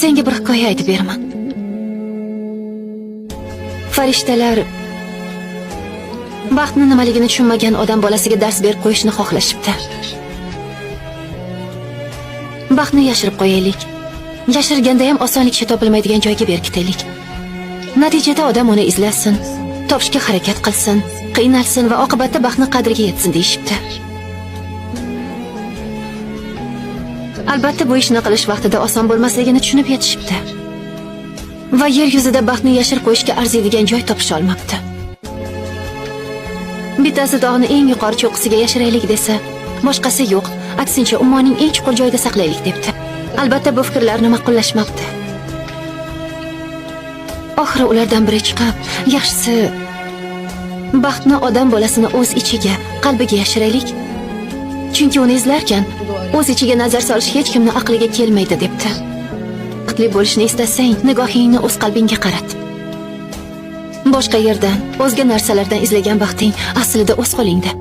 Senga bir hikoya aytib beraman. Farishtalar baxtni nimaligini tushunmagan odam bolasiga dars berib qo'yishni xohlashibdi. Baxtni yashirib qo'yaylik. Yashirganda ham osonlikcha topilmaydigan joyga berkitaylik. Natijada odam uni izlasin, topishga harakat qilsin, qiynalsin va oqibatda baxtni qadriga yetsin deyishibdi. Albatta bu ishni qilish vaqtida oson bo'lmasligini tushunib yetishibdi. Va yer yuzida baxtni yashirib qo'yishga arziydigan joy topisha olmabdi. Bittasi dog'ni eng yuqori cho'qqisiga yashiraylik desa, boshqasi yo'q, aksincha ummonning eng chuqur joyida saqlaylik debdi. Albatta bu fikrlarni ma'qullashmabdi. Oxiri ulardan biri chiqib, yaxshisi baxtni odam bolasini o'z ichiga, qalbiga yashiraylik. Chunki uni izlarkan, o'z ichiga nazar solish hech kimni aqliga kelmaydi debdi. Baxtli bo'lishni istasang, nigohingni o'z qalbingga qarat. Boshqa yerdan, o'zga narsalardan izlagan baxting aslida o'z qo'lingda.